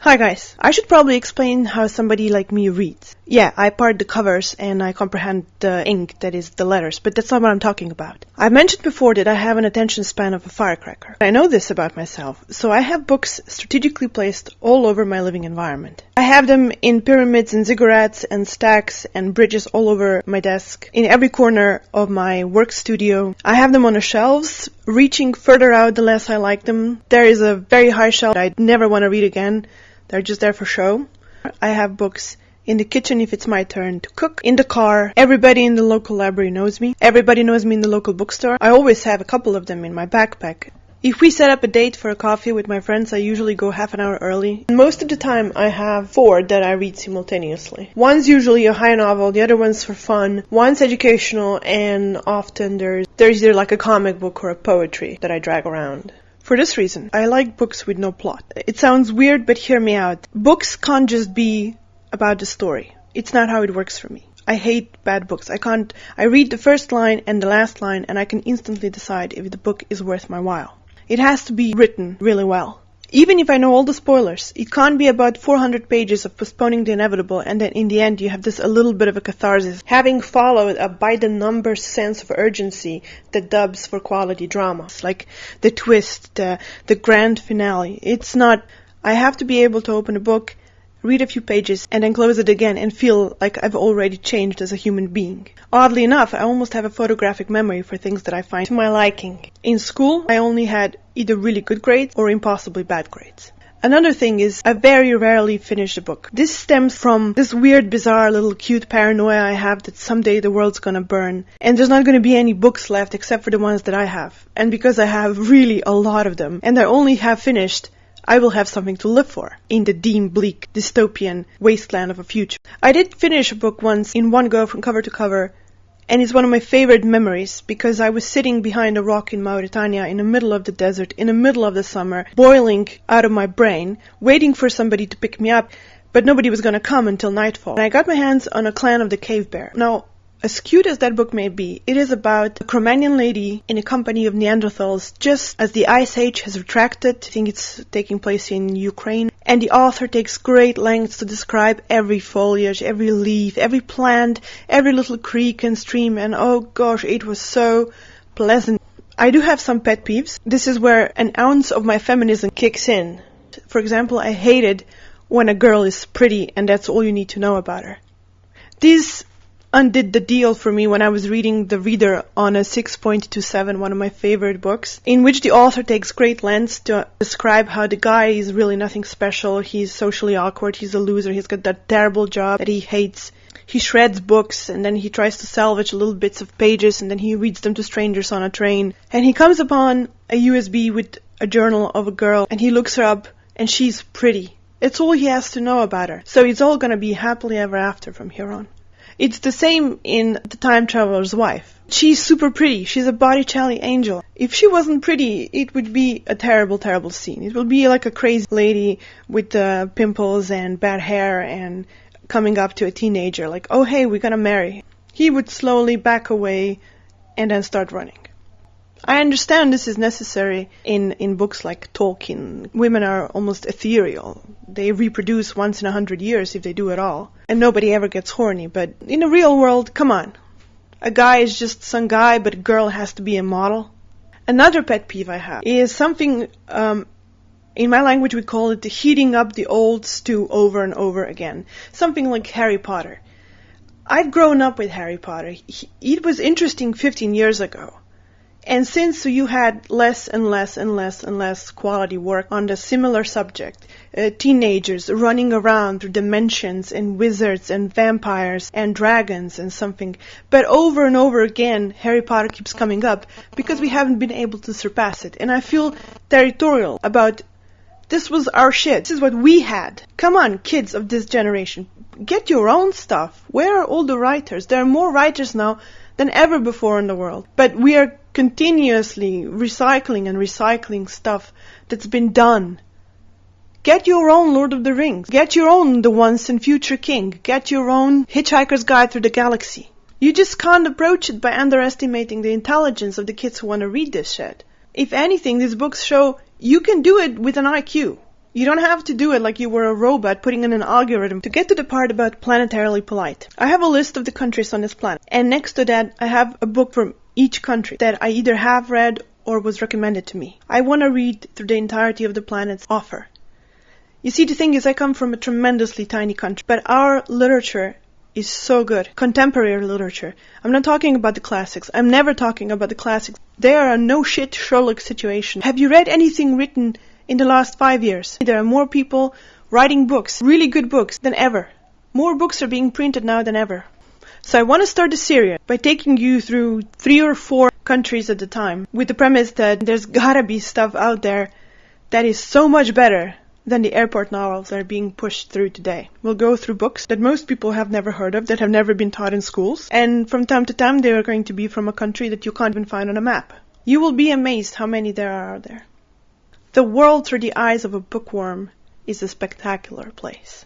Hi guys, I should probably explain how somebody like me reads. Yeah, I part the covers and I comprehend the ink, that is the letters, but that's not what I'm talking about. I mentioned before that I have an attention span of a firecracker. I know this about myself, so I have books strategically placed all over my living environment. I have them in pyramids and ziggurats and stacks and bridges all over my desk, in every corner of my work studio. I have them on the shelves, reaching further out the less I like them. There is a very high shelf I'd never want to read again. They're just there for show. I have books in the kitchen if it's my turn to cook. In the car, everybody in the local library knows me. Everybody knows me in the local bookstore. I always have a couple of them in my backpack. If we set up a date for a coffee with my friends, I usually go half an hour early. Most of the time I have 4 that I read simultaneously. One's usually a high novel, the other one's for fun, one's educational, and often there's either like a comic book or a poetry that I drag around. For this reason, I like books with no plot. It sounds weird, but hear me out. Books can't just be about the story. It's not how it works for me. I hate bad books. I read the first line and the last line and I can instantly decide if the book is worth my while. It has to be written really well. Even if I know all the spoilers, it can't be about 400 pages of postponing the inevitable and then in the end you have this a little bit of a catharsis, having followed a by-the-numbers sense of urgency that dubs for quality drama. It's like the twist, the grand finale. It's not, I have to be able to open a book, read a few pages, and then close it again and feel like I've already changed as a human being. Oddly enough, I almost have a photographic memory for things that I find to my liking. In school, I only had either really good grades or impossibly bad grades. Another thing is, I very rarely finish a book. This stems from this weird, bizarre, little cute paranoia I have that someday the world's gonna burn, and there's not gonna be any books left except for the ones that I have. And because I have really a lot of them, and they're only half finished, I will have something to live for in the dim, bleak, dystopian wasteland of a future. I did finish a book once in one go from cover to cover, and it's one of my favorite memories because I was sitting behind a rock in Mauritania in the middle of the desert, in the middle of the summer, boiling out of my brain, waiting for somebody to pick me up, but nobody was going to come until nightfall. And I got my hands on A Clan of the Cave Bear. Now, as cute as that book may be, it is about a Cro-Magnon lady in a company of Neanderthals just as the Ice Age has retracted. I think it's taking place in Ukraine. And the author takes great lengths to describe every foliage, every leaf, every plant, every little creek and stream. And oh gosh, it was so pleasant. I do have some pet peeves. This is where an ounce of my feminism kicks in. For example, I hate it when a girl is pretty and that's all you need to know about her. This undid the deal for me when I was reading The Reader on a 6.27, one of my favorite books, in which the author takes great lengths to describe how the guy is really nothing special, he's socially awkward, he's a loser, he's got that terrible job that he hates. He shreds books and then he tries to salvage little bits of pages and then he reads them to strangers on a train. And he comes upon a USB with a journal of a girl and he looks her up and she's pretty. It's all he has to know about her. So it's all gonna be happily ever after from here on. It's the same in The Time Traveler's Wife. She's super pretty. She's a Botticelli angel. If she wasn't pretty, it would be a terrible, terrible scene. It would be like a crazy lady with pimples and bad hair and coming up to a teenager like, oh hey, we're gonna marry. He would slowly back away and then start running. I understand this is necessary in books like Tolkien. Women are almost ethereal. They reproduce once in 100 years if they do at all. And nobody ever gets horny. But in the real world, come on. A guy is just some guy, but a girl has to be a model. Another pet peeve I have is something, in my language we call it the heating up the old stew over and over again. Something like Harry Potter. I've grown up with Harry Potter. It was interesting 15 years ago. And since you had less and less and less and less quality work on the similar subject, teenagers running around through dimensions and wizards and vampires and dragons and something, but over and over again Harry Potter keeps coming up because we haven't been able to surpass it. And I feel territorial about this was our shit. This is what we had. Come on, kids of this generation. Get your own stuff. Where are all the writers? There are more writers now than ever before in the world. But we are continuously recycling and recycling stuff that's been done. Get your own Lord of the Rings. Get your own The Once and Future King. Get your own Hitchhiker's Guide Through the Galaxy. You just can't approach it by underestimating the intelligence of the kids who want to read this shit. If anything, these books show you can do it with an IQ. You don't have to do it like you were a robot putting in an algorithm to get to the part about Planetarily polite. I have a list of the countries on this planet, and next to that I have a book from each country that I either have read or was recommended to me. I want to read through the entirety of the planet's offer. You see, the thing is, I come from a tremendously tiny country, but our literature is so good. Contemporary literature. I'm not talking about the classics. I'm never talking about the classics. They are a no-shit Sherlock situation. Have you read anything written in the last 5 years? There are more people writing books, really good books, than ever. More books are being printed now than ever. So I want to start a series by taking you through 3 or 4 countries at a time, with the premise that there's gotta be stuff out there that is so much better than the airport novels that are being pushed through today. We'll go through books that most people have never heard of, that have never been taught in schools, and from time to time they are going to be from a country that you can't even find on a map. You will be amazed how many there are out there. The world through the eyes of a bookworm is a spectacular place.